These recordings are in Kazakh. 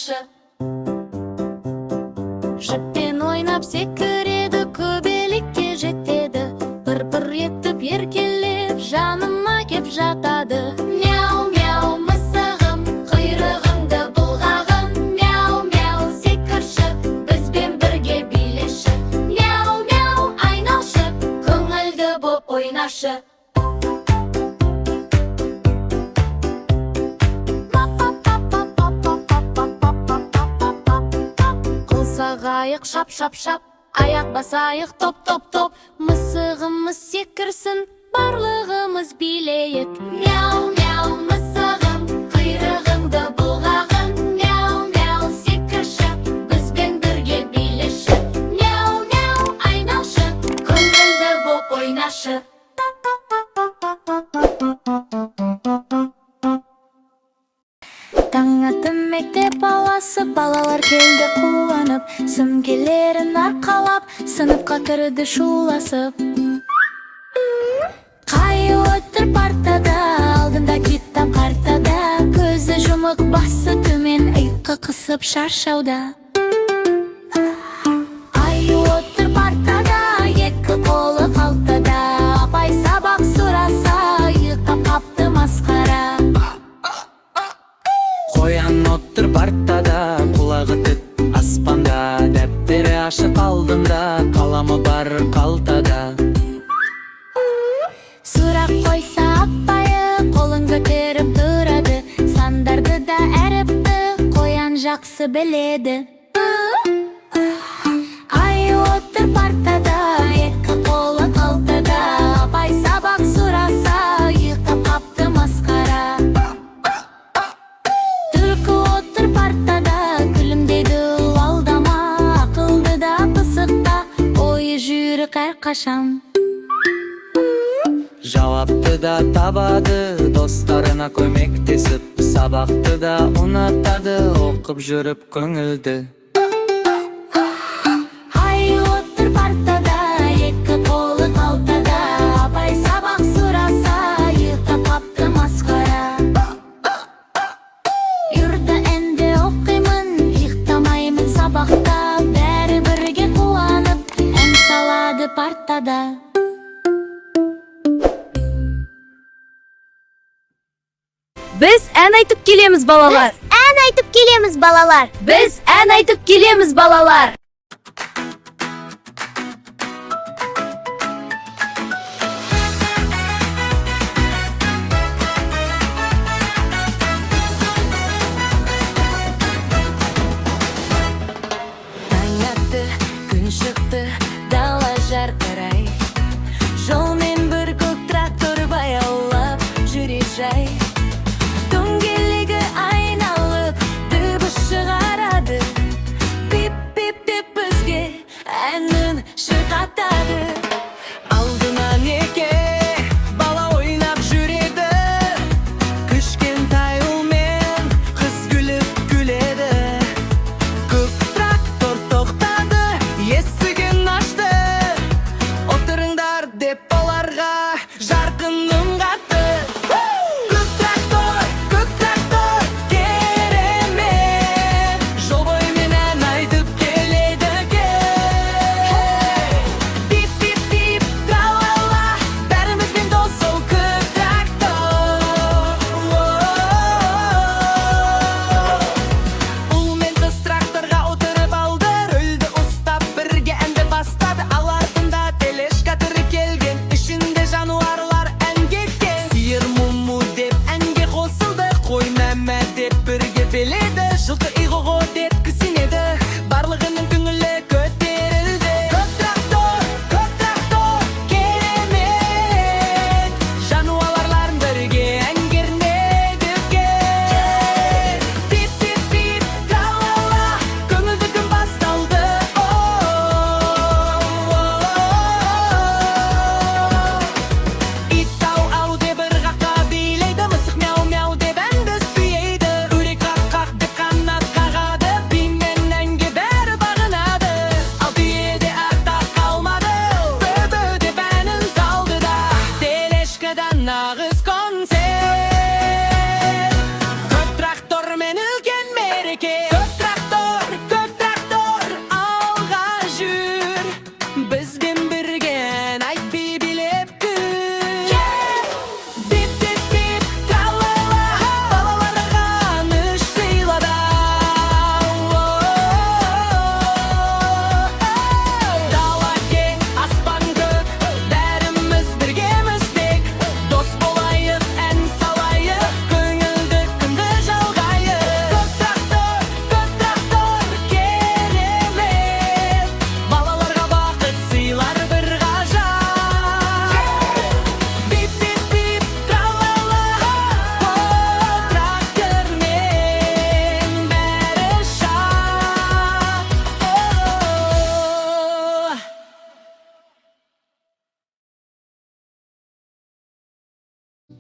ойнашы. Жіппен ойнап секіреді, көбелікке жетеді. Пыр-пыр етіп еркелеп, жаныма кеп жатады. Мяу-мяу мысығым, құйрығыңды бұлғағым. Мяу-мяу секірші, бізбен бірге билеші. Мяу-мяу айналшы, көңілді боп ойнашы. Қылсағайық шап-шап-шап, аяқ басайық топ-топ-топ. Мысығымыз секірсін, барлығымыз билейік. Мяу-мяу мысығым, құйрығыңды бұлғағым. Мяу-мяу секірші, бізбен бірге билеші. Мяу-мяу айналшы, көңілді боп ойнашы. Таң аты мектеп баласы, балалар келді қуанып, сөмкелерін арқалап, сыныпқа кірді шуласып. Қайы отыр партада, алдында кітап қартада, көзі жұмық, басы төмен, иыққа қысып шаршауда. Қайы отыр партада, екі қолы қалтада, апай сабақ сұраса, иықтап қапты масқара. Қоян отыр партада, құлағы түт аспанда, дәптері ашық алдында, қаламы бар қалтада. Сұрақ қойса апайы, қолын көтеріп тұрады, сандарды да әріпті қоян жақсы біледі. Ай отыр партада, екі қолы қалтада, апай сабақ сұраса, иықтап қапты масқара. Түлкі отыр партада, күлімдейді алдама, ақылды да пысықта, ойы жүйрік әрқашан. Жауапты да табады, достарына көмектесіп, сабақты да ұнатады, оқып жүріп көңілді. Ай отыр партада, екі қолы қалтада, апай сабақ сұраса, иықтап қапты масқара. Үрді әнді оқимын, иықтамаймын сабақта, бәрі бірге қуанып, ән салады партада. Біз ән айтып келеміз, балалар. Ән айтып келеміз, балалар. Біз ән айтып келеміз, балалар. Таң атты, күн шықты, дала жарқырай. Жолмен бір көк трактор баяулап жүре жай. Дөңгелегі айналып, дыбыс шығарады. Пип-пип деп бізге әнін шырқатады. Алдынан неке бала ойнап жүреді, кішкентай ұлмен қыз күліп күледі. Көк трактор тоқтады, есігін ашты, отырыңдар деп оларға жарқын үн қатты. Көк трактор, керемет, жол бойымен ән айтып келеді екен.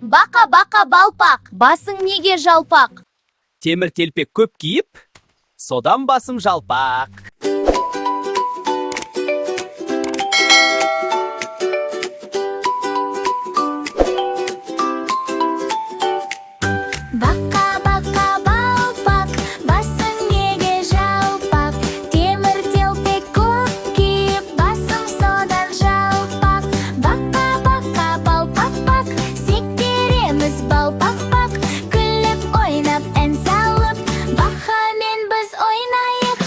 Бақа-бақа балпақ, басың неге жалпақ? Темір телпек көп киіп, содан басым жалпақ. Бақа-бақа балпақ, басың неге жалпақ? Темір телпек көп киіп, басым содан жалпақ. Бақа-бақа балпақ-бақ, сектереміз балпақ-бақ. Күліп ойнап ән салып, бақамен біз ойнайық.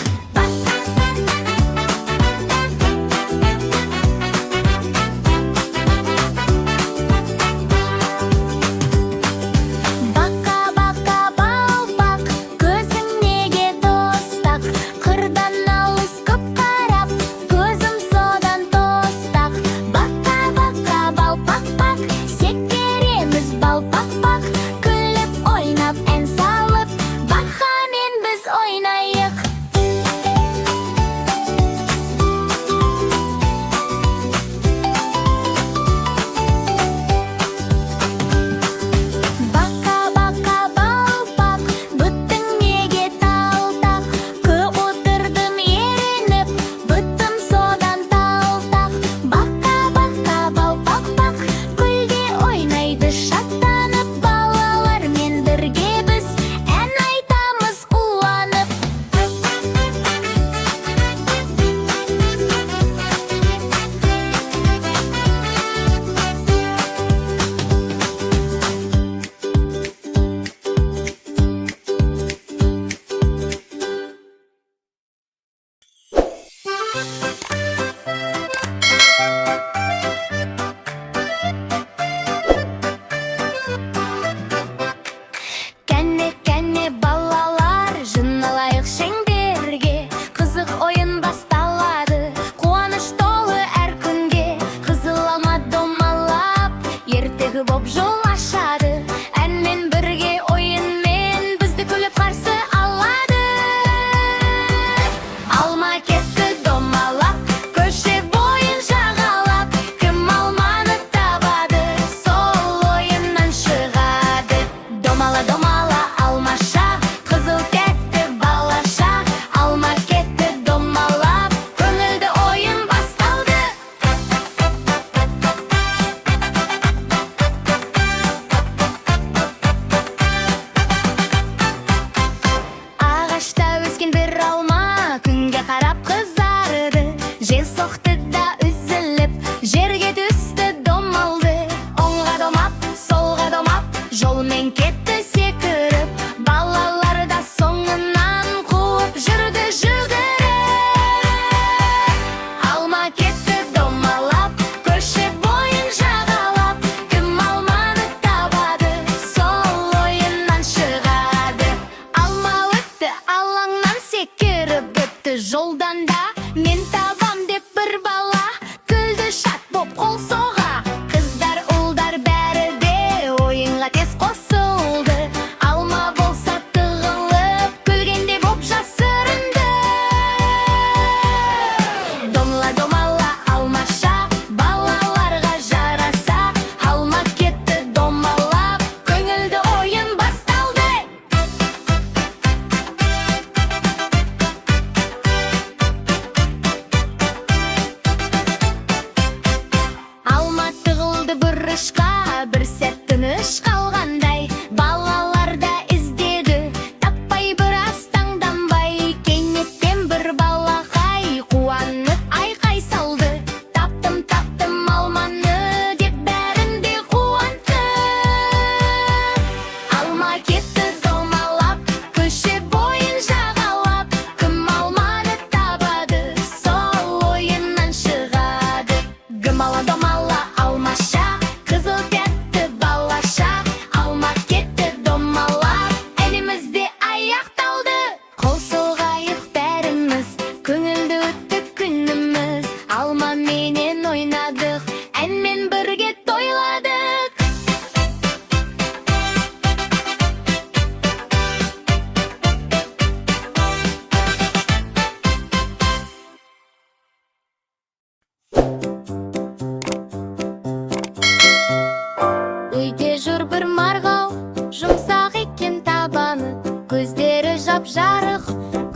Бақа-бақа балпақ, көзің неге тостақ? Қырдан алыс көп қарап, көзім содан тостақ. Бақа-бақа балпақ-бақ, сектереміз балпақ-бақ. Күліп ойнап ән салып, бақамен біз ойнайық. Бақа-бақа балпақ, бұттың неге талтақ? Көп отырдым ерініп, бұттым содан талтақ. Бақа-бақа балпақ-бақ, көлде ойнайды шаттанып. Балалармен бірге біз ән айтамыз қуанып. Кәне балалар, жиналайық шеңберге. Қызық ойын басталады, қуаныш толы әр күнге. Қызыл алма домалап, ертегі боп жол ашады. Әнмен бірге ойынмен бізді күліп қарсы алады. Алма кетті домалап, көше бойын жағалап. Кім алманы табады, сол ойыннан шығады. Домала алмаша, қызыл тәтті балаша. Алма кетті домалап, көңілді ойын басталды. Ағашта өскен бір алма, күнге қарап қызарды. Жел соқты да үзіліп, жерге түсті домалды. Оңға домап, солға домап, жолмен кетті секіріп. Балалар да соңынан қуып жүрді жүгіріп. Алма кетті домалап, көше бойын жағалап. Кім алманы табады, сол ойыннан шығады. Алма өтті алаңнан секіріп өтті жолдан да. Мен табам деп бір бала, күлді шат боп қол соға. Қыздар, ұлдар бәрі де ойынға тез қосылды. Алма болса тығылып, күлгенде боп жасырынды. Домала алмаша, балаларға жараса. Алма кетті домалап, көңілді ойын басталды. Алма тығылды бұрышқа, бір сәт тыныш қалғандай. Балалар да іздеді, таппай біраз таңданбай. Кенеттен бір балақай қуанып айқай салды. Таптым алманы деп бәрін де қуанды. Алма кетті домалап, көше бойын жағалап. Кім алманы табады, сол ойыннан шығады. Домала алмаша, қызыл тәтті балаша. Алма кетті домалап, әнімізде аяқталды. Қол соғайық бәріміз, көңілді өтті күніміз. Алма менен ойнадық, әнмен бірге тойладық. Үйде жүр жарық,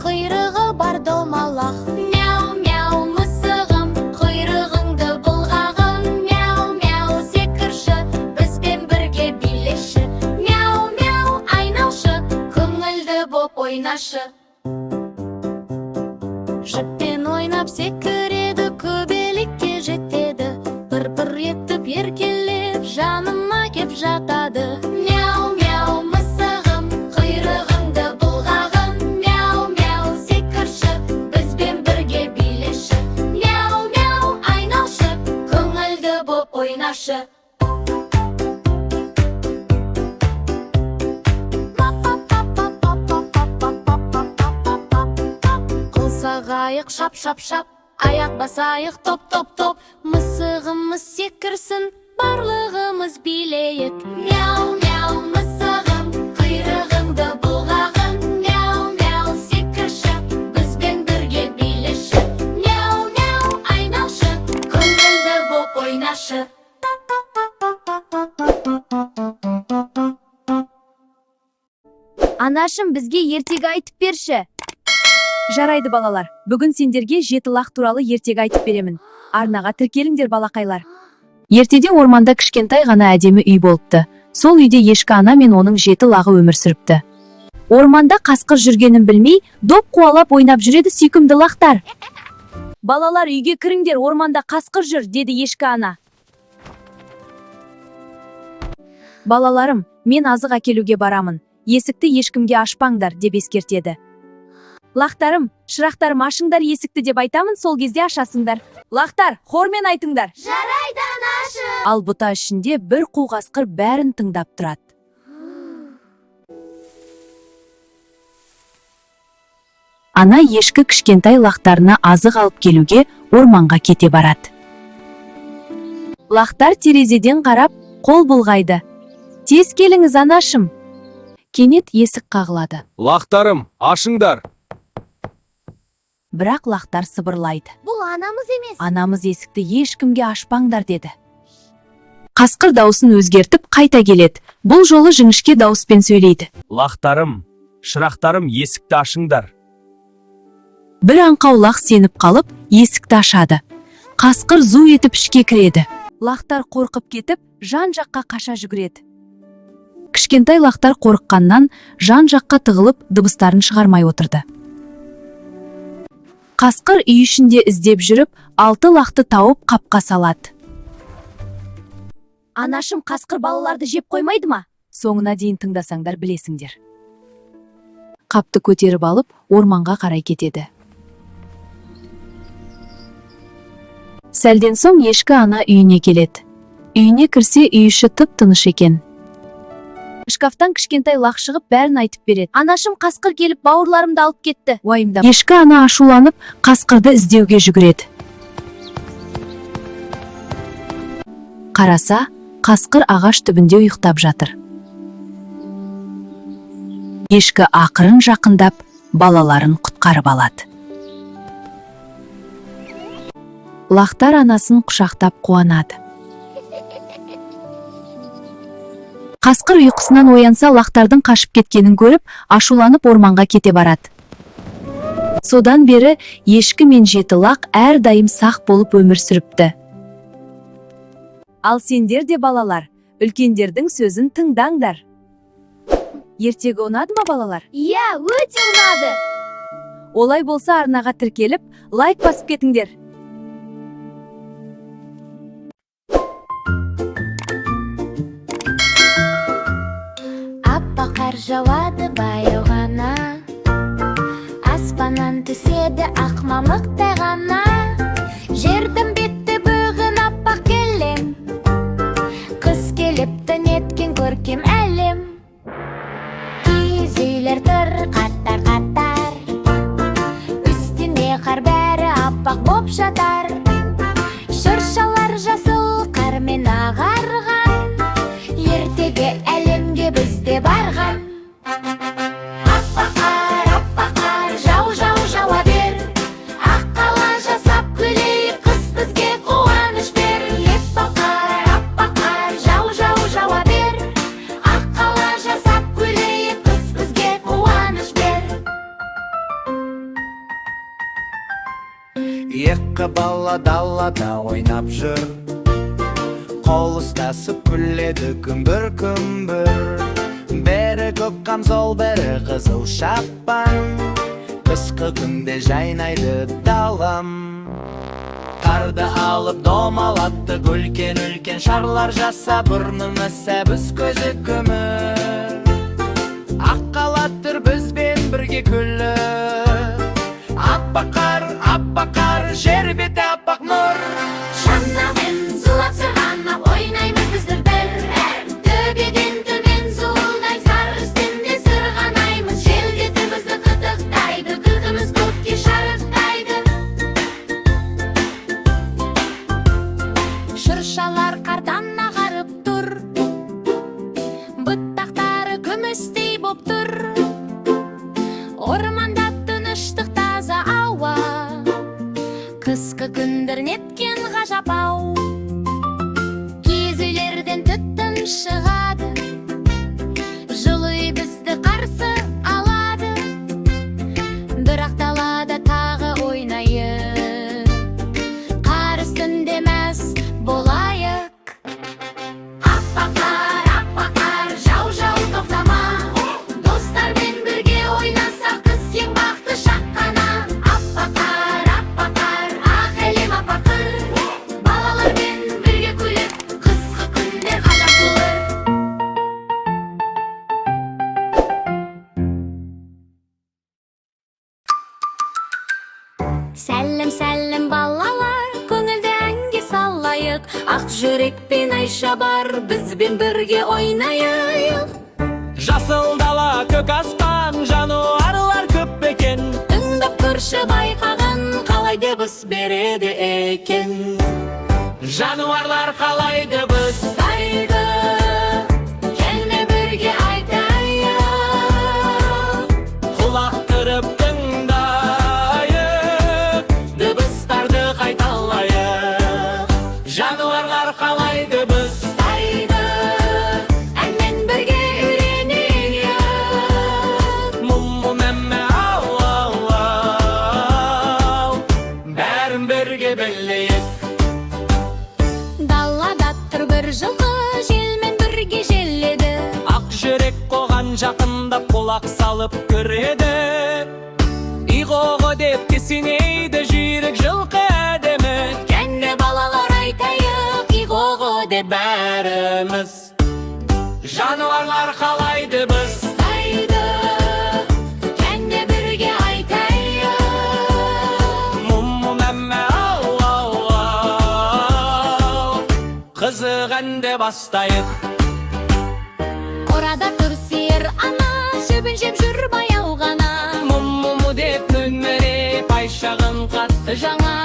құйрығы бар домалақ. Мяу, мяу, мысығым, құйрығыңды бұлғағым. Мяу, мяу, секірші, бізбен бірге билеші. Мяу, мяу, айналшы, көңілді боп ойнашы. Жіппен ойнап секіреді, көбелікке жетеді. Бір-бір етіп еркелеп, жаныма кеп жатады. Мяу, мяу, мысығым, құйрығыңды бұлғағым. Мяу, мяу, секірші, бізбен бірге билеші. Мяу, мяу, айналшы, көңілді боп ойнашы. Қылсағайық шап, шап, шап, аяқ басайық топ, топ, топ. Мысығымыз секірсін, барлығымыз билейік. Мяу, мяу, мысығым, құйрығыңды бұлғағым. Мяу, мяу, секірші, бізбен бірге билеші. Мяу, мяу, айналшы, көңілді боп ойнашы. Анашым, бізге ертегі айтып берші. Жарайды балалар, бүгін сендерге жеті лақ туралы ертегі айтып беремін. Арнаға тіркеліңдер балақайлар. Ертеде орманда кішкентай ғана әдемі үй болыпты. Сол үйде ешкі ана мен оның жеті лағы өмір сүріпті. Орманда қасқыр жүргенін білмей, доп қуалап ойнап жүреді сүйкімді лақтар. Балалар, үйге кіріңдер, орманда қасқыр жүр, деді ешкі ана. Балаларым, мен азық әкелуге барамын. Есікті ешкімге ашпаңдар, деп ескертеді. Лақтарым, шырақтарым, ашыңдар есікті деп айтамын, сол кезде ашасыңдар. Лақтар, хормен айтыңдар. Жарайды, анашы. Ал бұта ішінде бір қу қасқыр бәрін тыңдап тұрады. Ана ешкі кішкентай лақтарына азық алып келуге орманға кете барады. Лақтар терезеден қарап, қол бұлғайды. Тез келіңіз, анашым. Кенет есік қағылады. Лақтарым, ашыңдар. Бірақ лақтар сыбырлайды. Бұл анамыз емес. Анамыз есікті ешкімге ашпаңдар, деді. Қасқыр даусын өзгертіп қайта келеді. Бұл жолы жіңішке дауыспен сөйлейді. Лақтарым, шырақтарым, есікті ашыңдар. Бір аңқау лақ сеніп қалып, есікті ашады. Қасқыр зу етіп ішке кіреді. Лақтар қорқып кетіп, жан-жаққа қаша жүгіреді. Кішкентай лақтар қорыққаннан жан-жаққа тығылып, дыбыстарын шығармай отырды. Қасқыр үй ішінде іздеп жүріп, 6 лақты тауып қапқа салады. Анашым, қасқыр балаларды жеп қоймайды ма? Соңына дейін тыңдасаңдар білесіңдер. Қапты көтеріп алып, орманға қарай кетеді. Сәлден соң ешкі ана үйіне келеді. Үйіне кірсе, үй іші тып-тыныш екен. Шкафтан кішкентай лақ шығып, бәрін айтып береді. Анашым, қасқыр келіп, бауырларымды алып кетті. Уайымдап. Ешкі ана ашуланып, қасқырды іздеуге жүгіреді. Қараса, қасқыр ағаш түбінде ұйықтап жатыр. Ешкі ақырын жақындап, балаларын құтқарып алады. Лақтар анасын құшақтап қуанады. Қасқыр ұйқысынан оянса, лақтардың қашып кеткенін көріп, ашуланып орманға кете барады. Содан бері ешкі мен жеті лақ әрдайым сақ болып өмір сүріпті. Ал сендер де балалар, үлкендердің сөзін тыңдаңдар. Ертегі ұнады ма балалар? Иә, өте ұнады. Олай болса арнаға тіркеліп, лайк басып кетіңдер. Қар жауады баяу ғана, аспаннан түседі ақ мамықтай ғана. Жердің бетті бүгін аппақ келем, қыс келіпті неткен көркем әлем. Киіз үйлер тұр қатар-қатар, үстінде қар бәрі аппақ боп жатар. Шыршалар жасыл қармен ағарған, ертегі әлемге бізде барған. Аппақ қар, жау жауа бер, ақ қала жасап күлейік, қыс бізге қуаныш бер. Аппақ қар, жау жауа бер, ақ қала жасап күлейік, қыс бізге қуаныш бер. екі бала далада ойнап жүр, қол ұстасып күледі күмбір-күмбір. Бәрі көк қамзол, бәрі қызыл шапан, қысқы күнде жайнайды далам. Қарды алып домалаттық үлкен-үлкен шарлар жаса, бұрнымыз сәбіз, көзі күмір. Ақ қалаттыр бізбен бірге күліп, аппақ қар, жер беті аппақ нұр. Шаннамен зулап сырғанап ойнаймыз біздер бір, төбеден төмен зуылдай сар үстінде сырғанаймыз. Желдетіп бізді қытықтайды, күлкіміз көкке шарықтайды. Шыршалар қардан ағарып тұр, бұттақтары күмістей боп тұр. Орманда тыныштық таза ауа, қысқы күндер неткен ғажап ау. Киіз үйлерден түтін шығады, жылы үй бізді қарсы алады. Бірақ далада тағы ойнайық, қар үстінде мәз болайық. Аппақ қар, жау тоқтама, достармен бірге ойнасақ қыз ең бақытты шақ қана. Аппақ қар, ақ әлем аппақы, балалармен бірге күліп, қысқы күндер ғажап болыр. Сәлем балалар, көңілді әнге салайық. Ақ жүрек пен Айша бар, бізбен бірге ойнайық. Жасыл дала, көк аспан, жануарлар көп екен. Тыңдап көрші байқаған, қалай дыбыс береді екен. Жануарлар қалай дыбыс Айтайды, келме бірге айтайық. құлақ түріп тыңдайық, дыбыстарды қайталайық. Жануарлар қалай дыбыс Айтайды, әнмен бірге үйренейік. Мұмму мәммә ау, ау, ау, бәрін бірге білейік. Далада тұр бір жылқы, желмен бірге желеді. Ақ жүрек қоған жақындап құлақ салып көреді. Иғоғы деп кесінейді жүйрік жылқы әдемі. Кәнде балалар айтайық, иғоғы деп Бәріміз жануарлар қалай дыбыс Айтайды, кәнде бірге айтайық. Мұмму мәммә ау, ау, ау, қызық әнді бастайық. Қорада тұр сиыр ана, жібін жеп жүр баяу ғана. Мұмму деп мөңіреп, Айшағын қатты жаңа.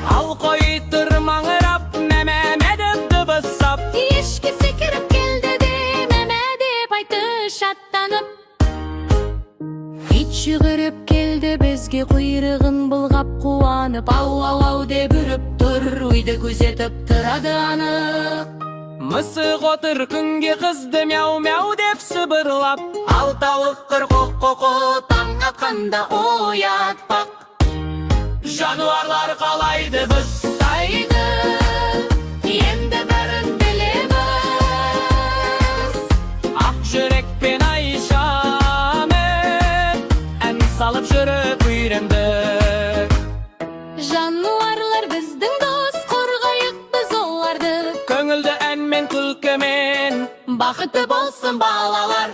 Ал қой тұр маңырап, мәмәмә деп дыбыстап. Ешкі секіріп келді де, мәмә деп айтты шаттанып. Ит жүгіріп келді бізге, құйрығын былғап қуанып. Ау деп үріп тұр, үйді көзетіп тұрады анық. Мысық отыр күнге қызды мяу-мяу деп сыбырлап. Ал тауық қыр қоқ-қоқы, таң атқанда оятпақ. Жануарлар қалай дыбыс Айтайды, енді бәрін білеміз. Ақ жүрек пен Айшамен ән салып жүріп үйрендік. Жануарлар біздің дос, қорғайық біз оларды. Көңілді ән мен күлкімен Бақытты болсын балалар.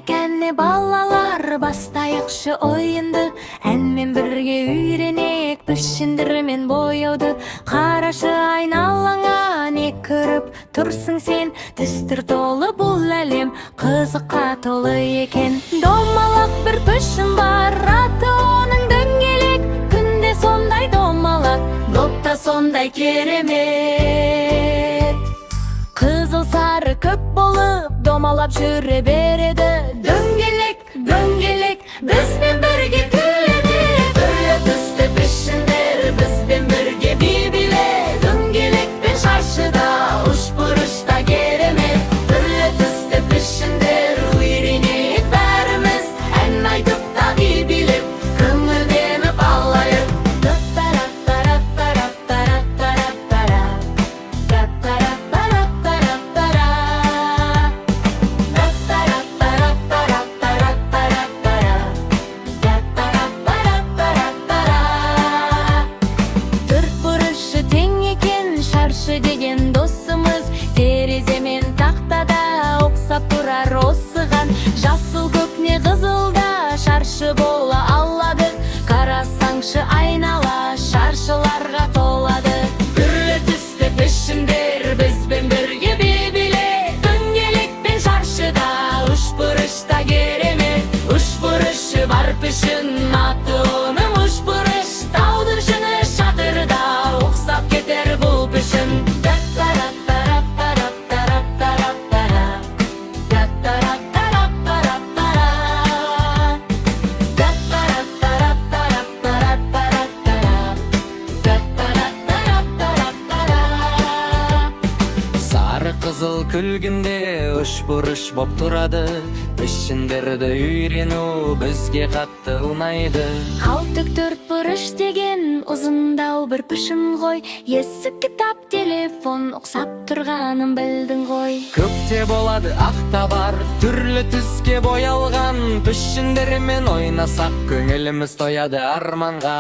Кәне балалар, бастайықшы ойынды. Әнмен бірге үйренек, пішіндірмен бояуды. Қарашы айналаңа, не көріп тұрсың сен? Түстір толы бұл әлем, қызыққа толы екен. Домалақ бір пішін бар, аты оның дөңгелек. Күнде сондай домалақ, допта сондай керемет. Қызыл сары көк болып, домалап жүре береді. Дөңгелек, бізбен бірге күледі. Түрлі түсті пішіндер бізбен бірге би биле. Дөңгелек пен ұқсап тұрар осыған. Жасыл көкне қызылда шаршы бола алады, қарасаңшы айнала шаршыларға толады. Түрлі түсті пішіндер бізбен бірге бейбіле, дөңгелек пен шаршыда үшбұрышта керемет. Үшбұрышы бар пішін аты оның үшбұрыш, таудың шыны шатырда ұқсап кетер бұл пішін. Қызыл күлгінде үшбұрыш боп тұрады, пішіндерді үйрену бізге қатты ұнайды. Алтық төрт бұрыш деген ұзындау бір пішін ғой, есік кітап телефон ұқсап тұрғанын білдің ғой. Көкте болады ақта бар, түрлі түске боялған, пішіндермен ойнасақ көңіліміз тояды арманға.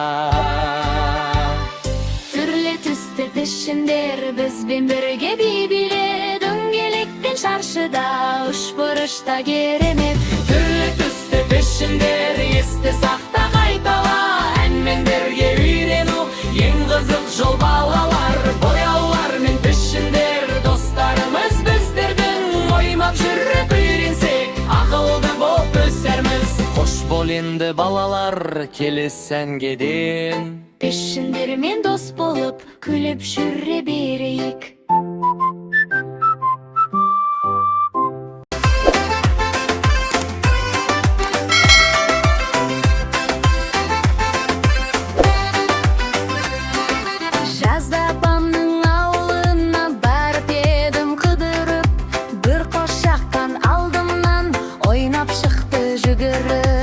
Түрлі түсті пішіндер бізбен бірге бейбіле, дөңгелек пен шаршыда үшбұрышта керемет. Түрлі түсті пішіндер есте сақта қайтала, әнмен бірге үйрену ең қызық жол балалар. Бояулар мен пішіндер достарымыз біздердің, оймап жүріп үйренсек ақылды боп өсерміз. Қош бол енді балалар, келесі әнге дейін Пішіндермен дос болып күліп жүре берейік. Жазда апамның ауылына барып едім қыдырып, бір қошақтан алдымнан ойнап шықты жүгіріп.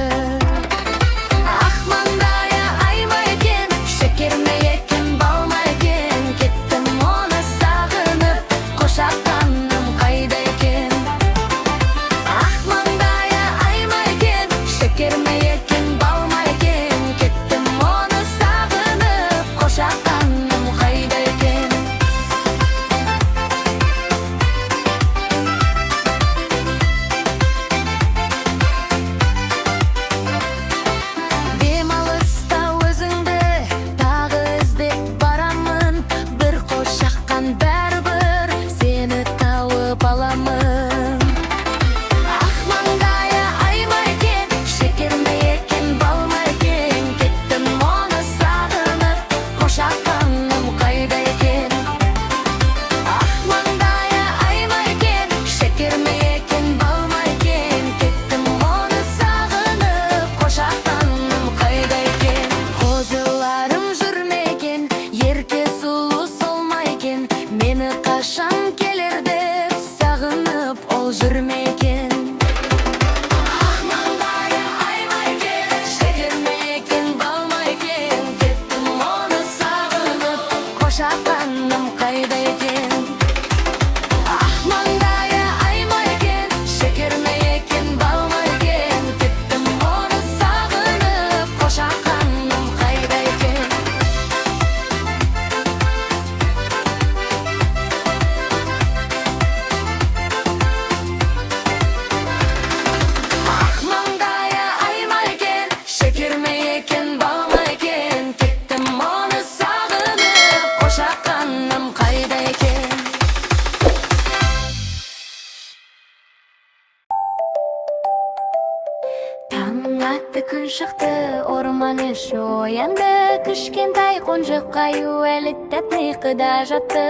Күн шықты, орман іші оянды, кішкентай қонжық қаю әлі тәтті ұйқыда жатты.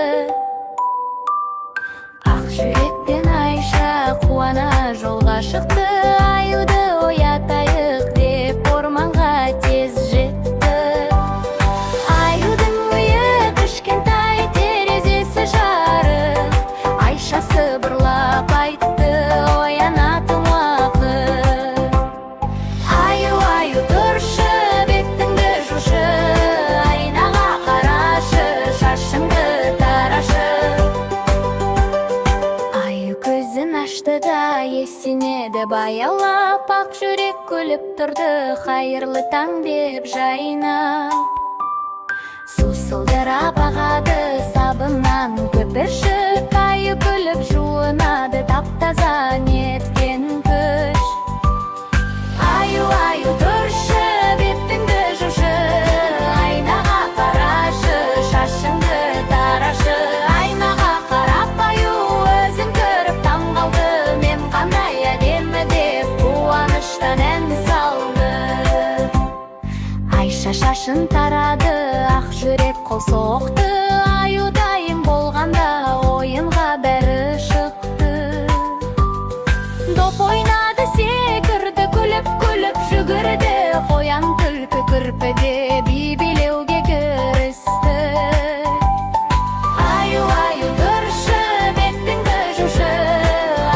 Ақ жүрекпен Айша қуана жолға шықты, аюды оятайық деп орманға тез жетті. Аюдың үйі кішкентай, терезесі жарық, Айша сыбырлап айтты, оянатын уақыт. Аю, тұршы, бетіңді жушы, айнаға қарашы, шашыңды тарашы. Аю көзін ашты да есінеді баялап, ақ жүрек күліп тұрды, қайырлы таң деп жайына. Сусылдырап ағады сабынан көпіршік, аю күліп жуынады, тап-таза не қуанышын тарады, ақ жүрек қол соқты, аюдайым болғанда ойынға бәрі шықты. Доп ойнады, секірді, күліп жүгірді, қоян түлкі кірпіде би билеуге кірісті. Аю тұршы, бетіңді жушы,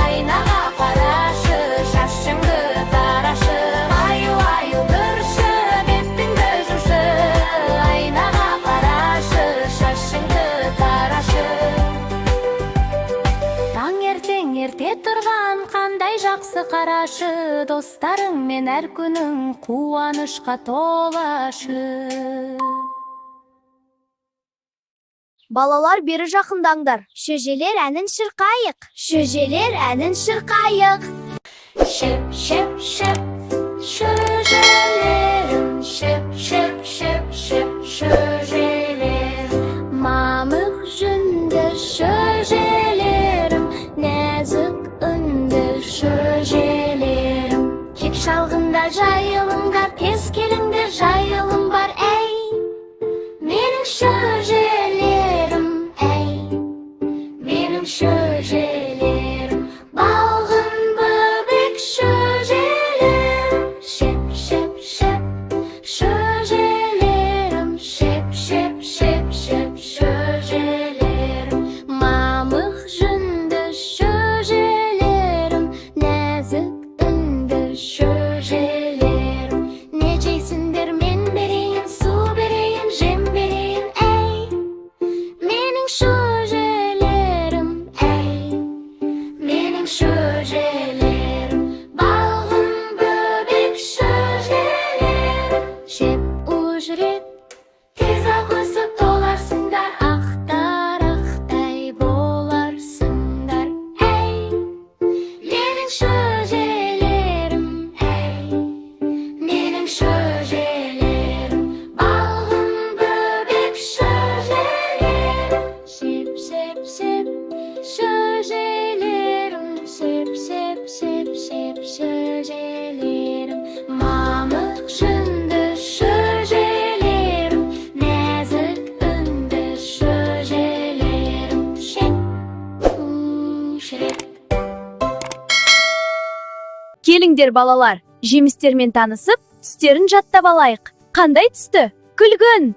айнаға қарашы, шашыңды тарашы. Аю тұршы, бетіңді жушы, айнаға қарашы, шашыңды тарашы. Таңертең ерте тұрған қандай жақсы қарашы, достарыңмен әр күнің қуанышқа толашы. Балалар, бері жақындаңдар. Шөжелер әнін шырқайық. Шөжелер әнін шырқайық. Шеп, шеп, шеп, шөжелерім, шеп, шеп, шеп, шеп, шөжелерім. Мамық жүнді шөжелерім, нәзік үнді шөжелерім. Кек шалғында жайылыңдар, тез келіңдер, жайылым бар, әй. Менің шөжелерім, әй. Менің шөжелерім, балғын бөбек шөжелерім. Шеп, шеп, шеп, шөжелерім, шеп, шеп, шеп, шеп, шөжелерім. Мамық жүнді шөжелерім, нәзік үнді шөжелерім. Не жейсіңдер, мен берейін, су берейін, жем берейін, әй. Менің шөжелерім, әй. Менің шөжелерім, балғын бөбек шөжелерім. Жеп ұжырет, тез ақ өсіп толарсыңдар, ақтар-ақтай боларсыңдар, әй. Менің шөжелерім, әй. Менің шөжелерім, балғын бөбек шөжелерім. Шеп, шеп, шеп, шөжелерім, шеп, шеп, шеп, шеп, шөжелерім. Мамық жүнді шөжелерім, нәзік үнді шөжелерім. Шеп, шеп. Келіңдер балалар, жемістермен танысып, түстерін жаттап алайық. Қандай түсті? Күлгін!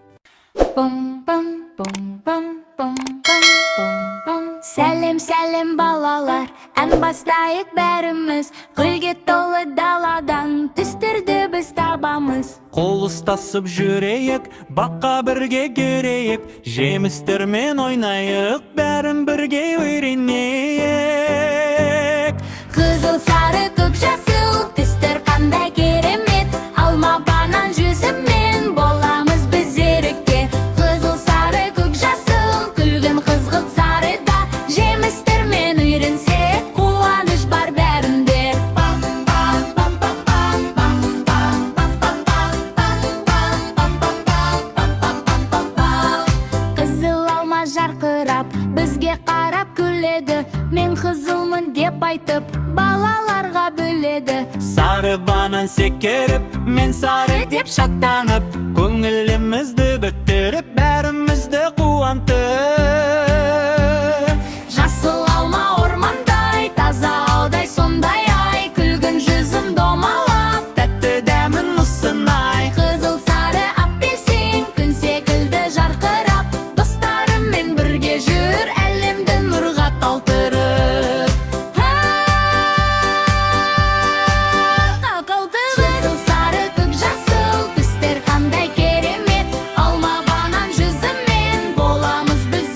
Сәлем, сәлем балалар, ән бастайық бәріміз. Гүлге толы даладан түстерді біз табамыз. Қол ұстасып жүрейік, баққа бірге көрейік, жемістермен ойнайық, бәрін бірге үйренейік. Қызыл, сары, көк, жасыл, түстер қандай керемет. Алма, банан, жүзіммен боламыз біз ерікке. Қызыл, сары, көк, жасыл, күлгін қызғылт сарыда, жемістермен үйренсек, қуаныш бар бәрінде. Қызыл алма жарқырап, бізге қарап күледі. Мен қызылмын деп айтып, балаларға бөледі. Сары банан секеріп, мен сары деп шаттанып, көңілімізді көтеріп, бәрімізді қуантып. Жасыл алма ормандай, таза аудай сондай ай. Күлгін жүзім домалап, Тәтті дәмін ұсынай. қызыл, сары, апельсин, күн секілді жарқырап, достарыммен бірге жүр, әлемді нұрға толтырып. Қызыл, сары, көк, жасыл, түстер қандай керемет. Алма, банан, жүзіммен боламыз біз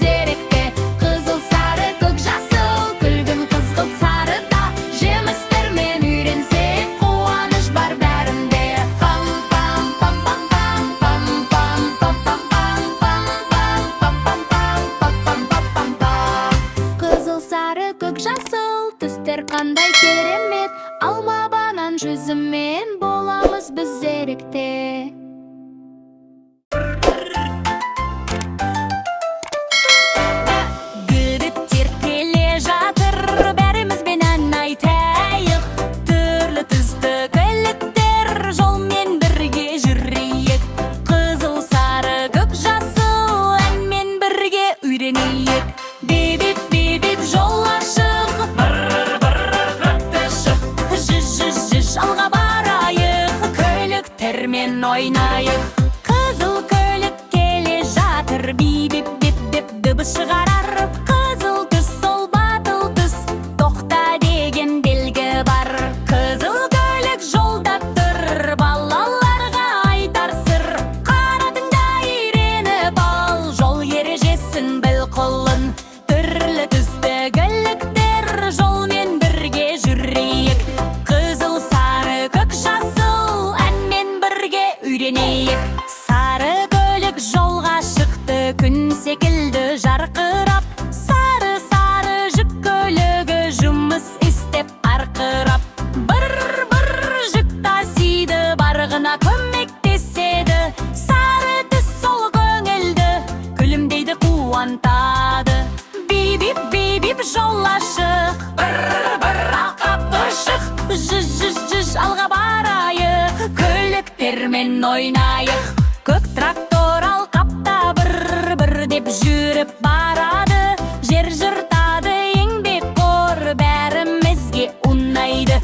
ойнайық. Көк трактор алқапта бір деп жүріп барады. Жер жыртады еңбек қор, бәрімізге ұнайды.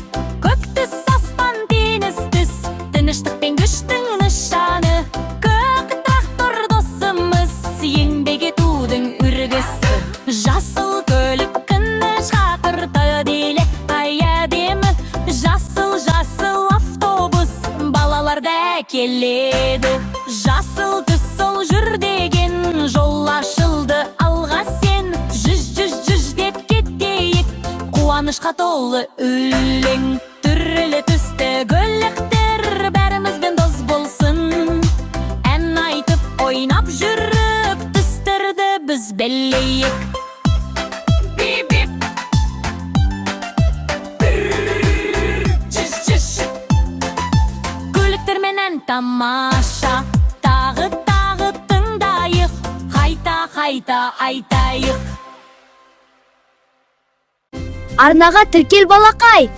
Көк түс аспан теңіз түс, тыныштық пен күштің нышаны. Көк трактор досымыз, еңбек етудің үргісі. Жасыл көлік күні шақырты делек ай әдемі. Жасыл автобус балаларда келеді. Жасыл түс сол жүр деген жол ашылды алға сен. Жүз деп кетейік, қуанышқа толы өлең. Түрлі түсті көліктер бәрімізбен дос болсын. Ән айтып ойнап жүріп түстерді біз белейік. Көліктерменен тамаша, тағы тыңдайық, қайта айтайық. Арнаға тіркел балақай.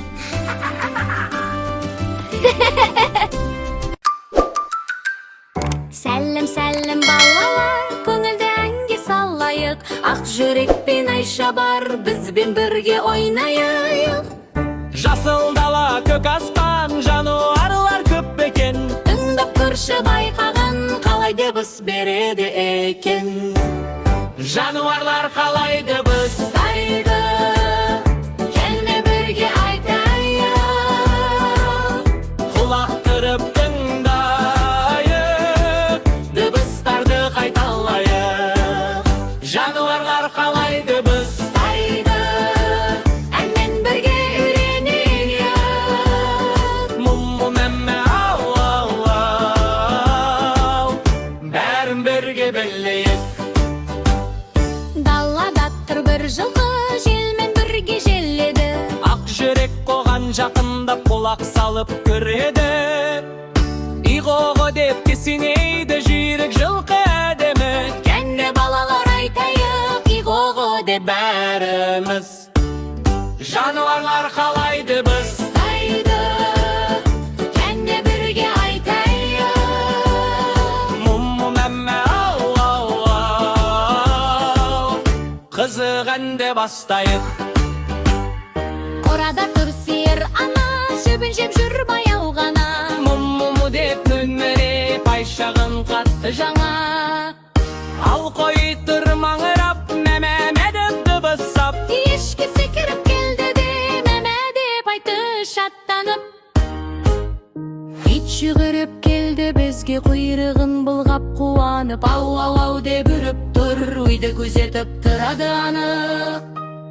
Сәлем балалар, көңілді әнге салайық. Ақ жүрек пен Айша бар, бізбен бірге ойнайық. Жасыл дала, көк аспан, жануарлар көп екен. Тыңдап көрші байқаған, қалай дыбыс береді екен. Жануарлар қалай дыбыс Айтайды, келме бірге айтайық. құлақ түріп тыңдайық, дыбыстарды қайталайық. Жануарлар қалай дыбыс Айтайды, әнмен бірге үйренейік. Мұмму мәммә ау ау ау, бәрін бірге білейік. Далада тұр бір жылқы, желмен бірге желеді. Ақ жүрек қоған жақындап құлақ салып көреді. Иғоғы деп кесінейді жүйрік жылқы әдемі. Кәне балалар айтайық, иғоғы деп Бәріміз жануарлар қалай дыбыс Айтайды, кәне бірге айтайық. Мұмму мәммә ау ау ау, қызық әнді бастайық. Қорада тұр сиыр ана, жібін жеп жүр баяу ғана. Мұмму деп мөңіреп, Айшағын қатты Жаңа Ал қой тұр маңырап, мәмәмә деп дыбыстап. ешкі секіріп келді де, мәмә деп айтты шаттанып. Ит жүгіріп келді бізге, құйрығын бұлғап қуанып. Ау ау ау деп үріп тұр, үйді көзетіп тұрады анық.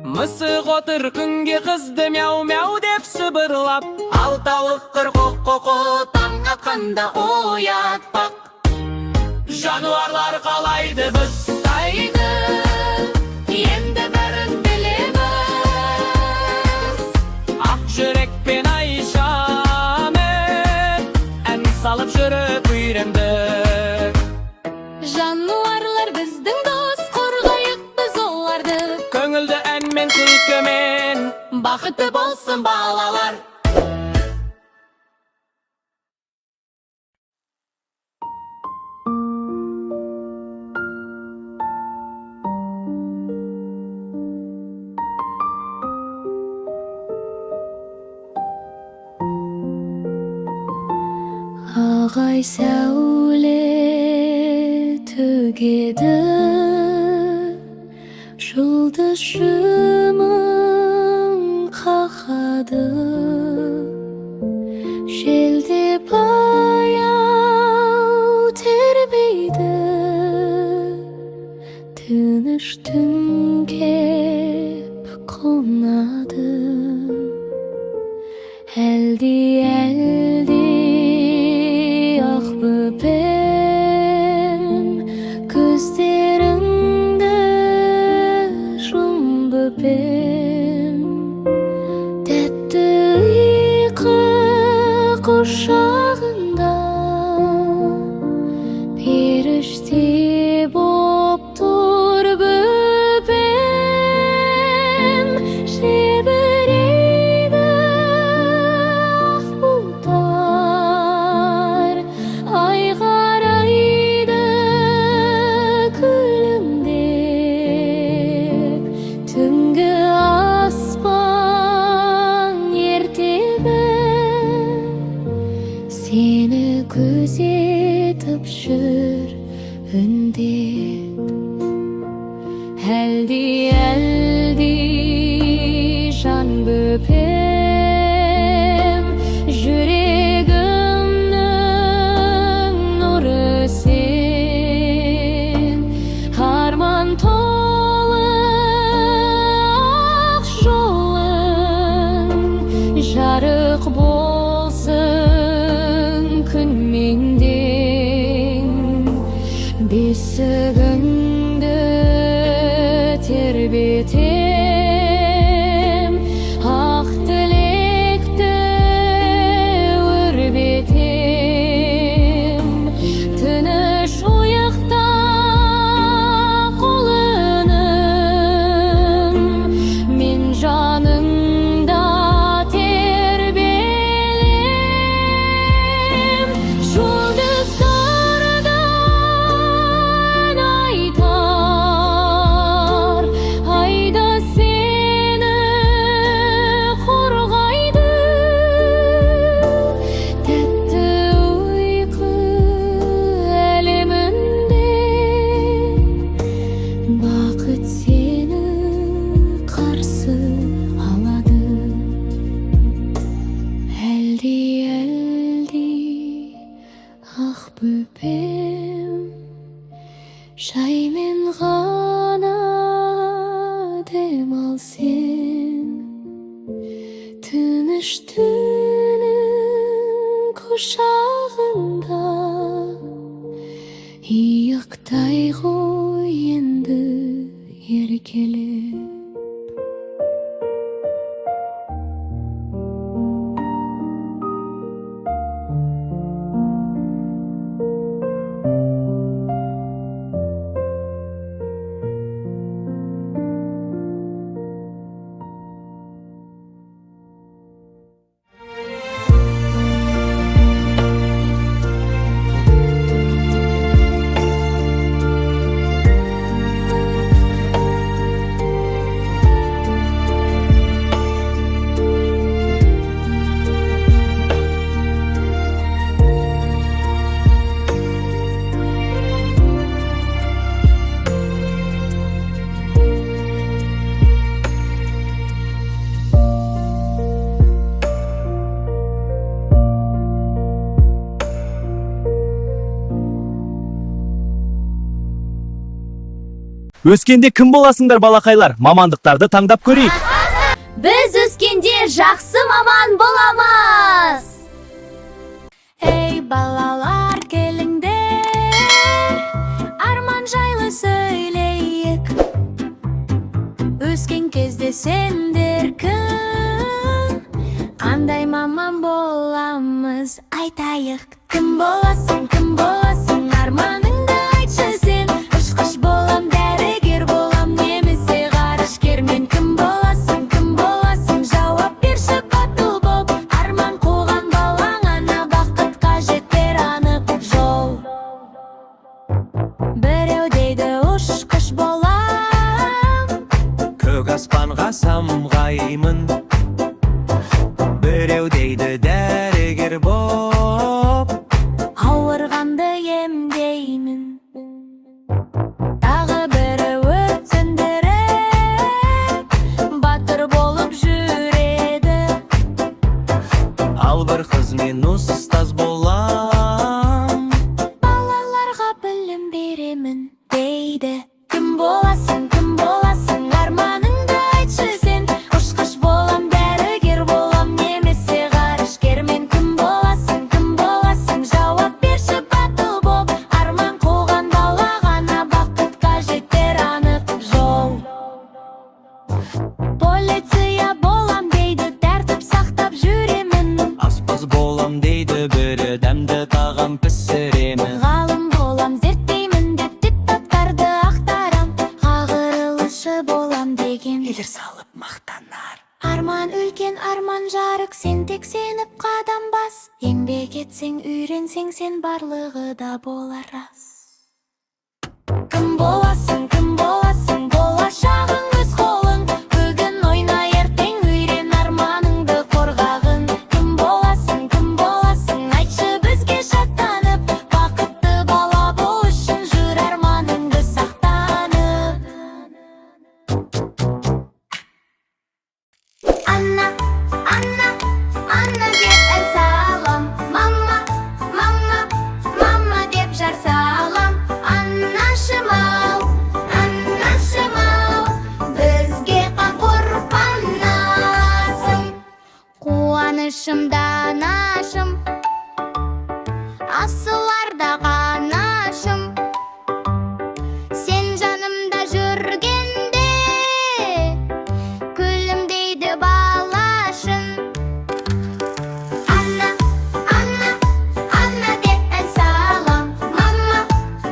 Мысық отыр күнге қызды мяу мяу деп сыбырлап. Ал тауық қоқо таң атқанда оятпақ. Жануарлар қалай дыбыс Айтайды, енді бәрін білеміз. Ақ жүрек пен Айшамен ән салып жүріп үйрендік. Жануарлар біздің дос, қорғайық біз оларды. Көңілді ән мен күлкімен Бақытты болсын балалар. Ағай сәуле төгеді, жұлдыз жымың қақады. Желде баяу тербейді, тыныш түн кеп қонады. Әлде ақ бөпем, көздеріңді жұм бөпем. Тәтті ұйқы құшағында, періште боп тұр бөпем. Жебірейді ақ бұлттар, бөпем, жүрегімнің нұры сен, арман толы ақ жолың, жарық болсын күн меңдең, бесігіңді тербетем, ақ тілекті өрбетем, тыныш ұйықта құлыным, мен жаныңда тербелем, жұлдыздардан айтар, айда сені қорғайды, тәтті ұйқы әлемінде, бақыт сені қарсы алады. Әлди, ақ бөпем, жаймен ғана дем ал сен, тыныш түннің құшағында, иықтай ғой енді еркелеп. Өскенде кім боласыңдар балақайлар? Мамандықтарды таңдап көрейік. Біз өскенде жақсы маман боламыз. Ей балалар, келіңдер, арман жайлы сөйлейік. Өскен кезде сендер кім? Қандай маман боламыз, айтайық. Кім боласың, арманыңды айтшы сен. Ұшқыш болам, дәрігер болам, немесе ғарышкер. Мен кім боласың, жауап берші батыл боп. Арман қуған балаңа бақытқа жетер анық жол. Біреу дейді ұшқыш болам, Көк аспанға самғаймын, біреу дейді дәрігер боп, ауырғанды емдеймін. Тағы бірі өрт сөндіріп, батыр болып жүреді. ал бір қыз мен ұстаз болам, Балаларға білім беремін дейді. Кім боласың, арманыңды айтшы сен. Ұшқыш болам, дәрігер болам, немесе ғарышкер. Мен кім боласың, жауап берші батыл боп. Арман қуған балағана бақытқа жетер анық жол. Полиция болам дейді, тәртіп сақтап жүремін. аспаз болам дейді, бірі дәмді тағам пісіремін. Ғалым болам, зерттеймін деп диктаттарды ақтарам. Қағырылышы болам деген Елір салып мақтанар. арман үлкен, арман жарық, сен тек сеніп қадам бас. Еңбек етсең, үйренсең, сен барлығы да болар рас. Кім боласың, болашағың өз қолың. Бүгін ойна, ертең үйрен, арманыңды қорғағын. Кім боласың, айтшы бізге шаттанып. Бақытты бала бол үшін жүр арманыңды сақтанып. Ана танышымдан ашым, асыларда қанашым. Сен жанымда жүргенде, күлімдейді балашын. Анна, Анна, Анна деп ән салам. Мама,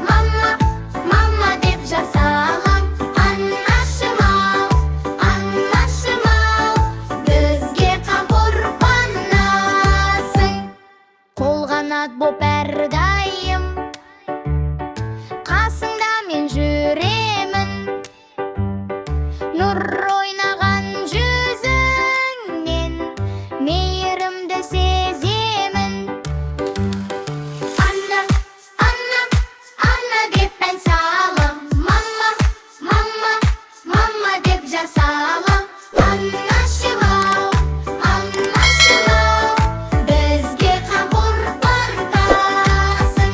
мама, мама деп жар салам. Аннашым ау, бізге қамқор анасың. Қолғанат боп әрдайым, қасыңда мен жүремін. Нұр ойнаған жүзіңнен мейірімді сеземін. Анна, Анна, Анна деп ән салам. Мама, мама, мама деп жар салам. Аннашым ау, бізге қамқор ортасың.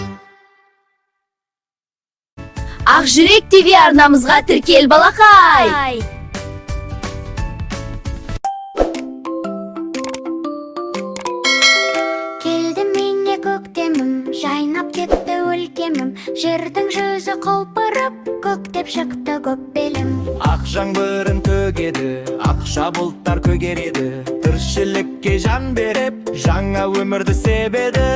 Ақжүрек ТВ арнамызға тіркел балақай. Келді мене көктемім, жайнап кетті өлкемім. Жердің жүзі құлпырып, көктеп шықты көкбелім. Ақ жаңбырын төгеді, ақша бұлттар көгереді. Тіршілікке жан беріп, жаңа өмірді себеді.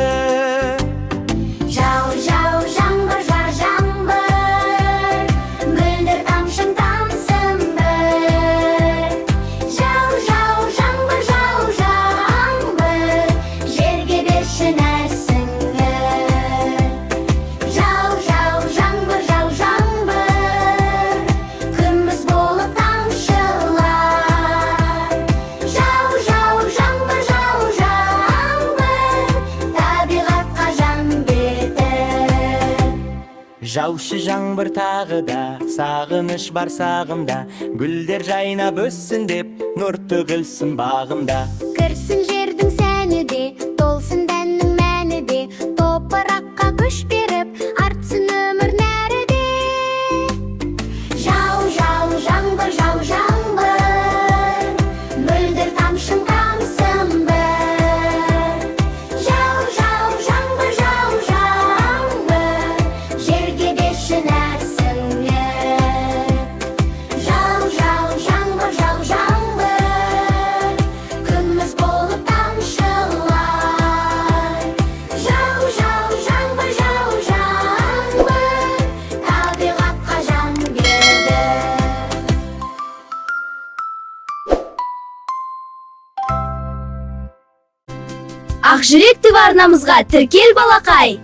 Жау, жау, жаңбыр жар жаңбыр, мөлдір тамшың тамсын бір. Жау, жау, жаңбыр жерге берші нәрсіңді. Жау, жау, жаңбыр күміс болып тамшылар. Жау, жау, жаңбыр табиғатқа жан бітір. Жаушы жаңбыр тағы да, сағыныш бар сағымда. Гүлдер жайнап өссін деп, нұр төгілсін бағымда. Кірсін жердің сәні де, толсын дәннің мәні де. Топыраққа күш беріп, артсын өмір нәрі де. Жау, жау, жаңбыр мөлдір тамшың тамсын бір. Жау, жау, жаңбыр жерге берші нәрсіңді. Жау, жау, жаңбыр күміс болып тамшылар. Жау, жау, жаңбыр табиғатқа жан берді. Ақжүрек ТВ арнамызға тіркел балақай.